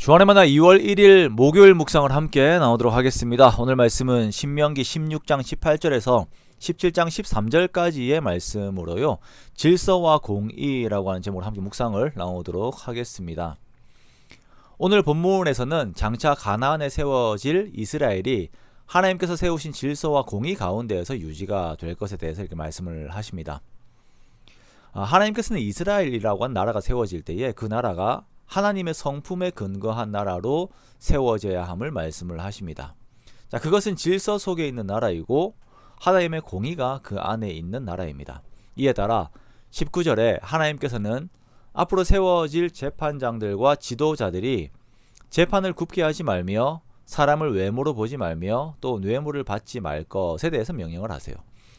주안의 만나 2월 1일 목요일 묵상을 함께 나오도록 하겠습니다. 오늘 말씀은 신명기 16장 18절에서 17장 13절까지의 말씀으로요. 질서와 공의라고 하는 제목으로 함께 묵상을 나오도록 하겠습니다. 오늘 본문에서는 장차 가나안에 세워질 이스라엘이 하나님께서 세우신 질서와 공의 가운데에서 유지가 될 것에 대해서 이렇게 말씀을 하십니다. 하나님께서는 이스라엘이라고 한 나라가 세워질 때에 그 나라가 하나님의 성품에 근거한 나라로 세워져야 함을 말씀을 하십니다. 자, 그것은 질서 속에 있는 나라이고 하나님의 공의가 그 안에 있는 나라입니다. 이에 따라 19절에 하나님께서는 앞으로 세워질 재판장들과 지도자들이 재판을 굽게 하지 말며 사람을 외모로 보지 말며 또 뇌물을 받지 말 것에 대해서 명령을 하세요.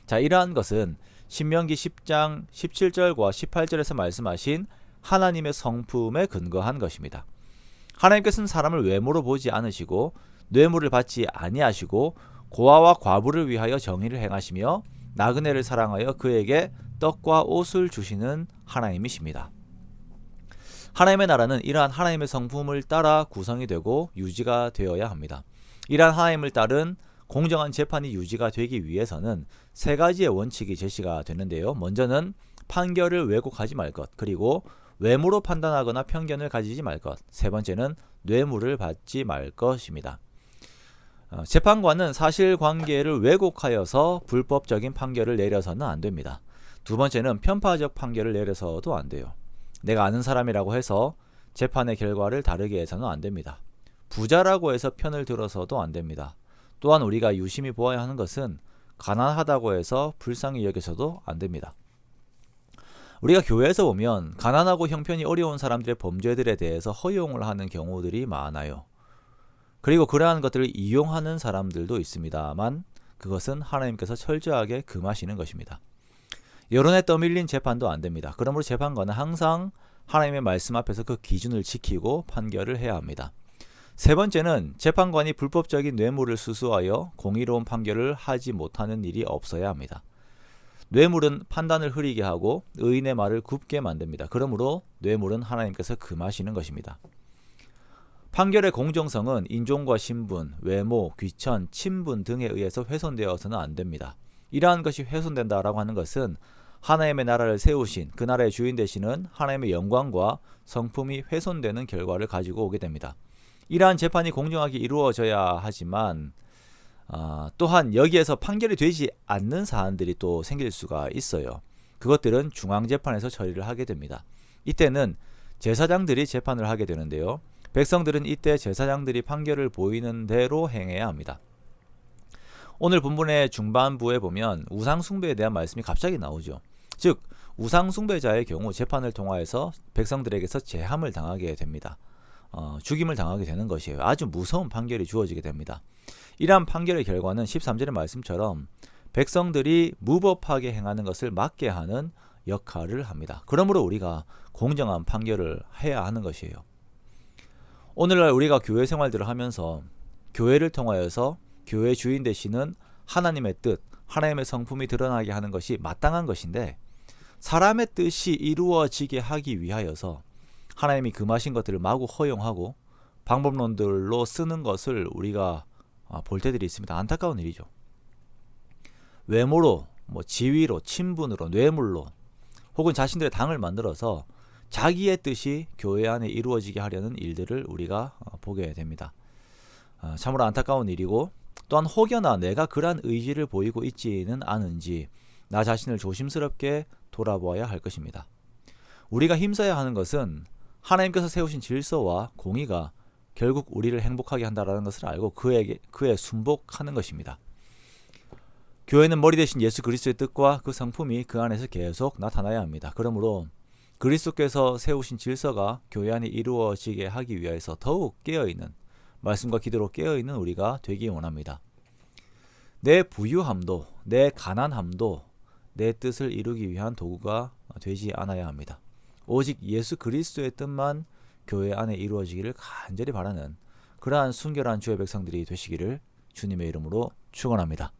자, 이러한 것은 신명기 10장 17절과 18절에서 말씀하신 하나님의 성품에 근거한 것입니다. 하나님께서는 사람을 외모로 보지 않으시고 뇌물을 받지 아니하시고 고아와 과부를 위하여 정의를 행하시며 나그네를 사랑하여 그에게 떡과 옷을 주시는 하나님이십니다. 하나님의 나라는 이러한 하나님의 성품을 따라 구성이 되고 유지가 되어야 합니다. 이러한 하나님을 따른 공정한 재판이 유지가 되기 위해서는 세 가지의 원칙이 제시가 되는데요. 먼저는 판결을 왜곡하지 말 것, 그리고 외모로 판단하거나 편견을 가지지 말 것, 세 번째는 뇌물을 받지 말 것입니다. 재판관은 사실관계를 왜곡하여서 불법적인 판결을 내려서는 안 됩니다. 두 번째는 편파적 판결을 내려서도 안 돼요. 내가 아는 사람이라고 해서 재판의 결과를 다르게 해서는 안 됩니다. 부자라고 해서 편을 들어서도 안 됩니다. 또한 우리가 유심히 보아야 하는 것은 가난하다고 해서 불쌍히 여겨서도 안 됩니다. 우리가 교회에서 보면 가난하고 형편이 어려운 사람들의 범죄들에 대해서 허용을 하는 경우들이 많아요. 그리고 그러한 것들을 이용하는 사람들도 있습니다만 그것은 하나님께서 철저하게 금하시는 것입니다. 여론에 떠밀린 재판도 안 됩니다. 그러므로 재판관은 항상 하나님의 말씀 앞에서 그 기준을 지키고 판결을 해야 합니다. 세 번째는 재판관이 불법적인 뇌물을 수수하여 공의로운 판결을 하지 못하는 일이 없어야 합니다. 뇌물은 판단을 흐리게 하고 의인의 말을 굽게 만듭니다. 그러므로 뇌물은 하나님께서 금하시는 것입니다. 판결의 공정성은 인종과 신분, 외모, 귀천, 친분 등에 의해서 훼손되어서는 안 됩니다. 이러한 것이 훼손된다라고 하는 것은 하나님의 나라를 세우신 그 나라의 주인 되시는 하나님의 영광과 성품이 훼손되는 결과를 가지고 오게 됩니다. 이러한 재판이 공정하게 이루어져야 하지만 또한 여기에서 판결이 되지 않는 사안들이 또 생길 수가 있어요. 그것들은 중앙재판에서 처리를 하게 됩니다. 이때는 제사장들이 재판을 하게 되는데요. 백성들은 이때 제사장들이 판결을 보이는 대로 행해야 합니다. 오늘 본문의 중반부에 보면 우상숭배에 대한 말씀이 갑자기 나오죠. 즉 우상숭배자의 경우 재판을 통하여서 백성들에게서 제함을 당하게 됩니다. 죽임을 당하게 되는 것이에요. 아주 무서운 판결이 주어지게 됩니다. 이러한 판결의 결과는 13절의 말씀처럼 백성들이 무법하게 행하는 것을 막게 하는 역할을 합니다. 그러므로 우리가 공정한 판결을 해야 하는 것이에요. 오늘날 우리가 교회 생활들을 하면서 교회를 통하여서 교회 주인 되시는 하나님의 뜻, 하나님의 성품이 드러나게 하는 것이 마땅한 것인데 사람의 뜻이 이루어지게 하기 위하여서 하나님이 금하신 것들을 마구 허용하고 방법론들로 쓰는 것을 우리가 볼 때들이 있습니다. 안타까운 일이죠. 외모로, 지위로, 친분으로, 뇌물로 혹은 자신들의 당을 만들어서 자기의 뜻이 교회 안에 이루어지게 하려는 일들을 우리가 보게 됩니다. 참으로 안타까운 일이고 또한 혹여나 내가 그러한 의지를 보이고 있지는 않은지 나 자신을 조심스럽게 돌아보아야 할 것입니다. 우리가 힘써야 하는 것은 하나님께서 세우신 질서와 공의가 결국 우리를 행복하게 한다는 것을 알고 그에 순복하는 것입니다. 교회는 머리 대신 예수 그리스도의 뜻과 그 성품이 그 안에서 계속 나타나야 합니다. 그러므로 그리스도께서 세우신 질서가 교회 안에 이루어지게 하기 위해서 더욱 깨어있는 말씀과 기도로 깨어있는 우리가 되기 원합니다. 내 부유함도 내 가난함도 내 뜻을 이루기 위한 도구가 되지 않아야 합니다. 오직 예수 그리스도의 뜻만 교회 안에 이루어지기를 간절히 바라는 그러한 순결한 주의 백성들이 되시기를 주님의 이름으로 축원합니다.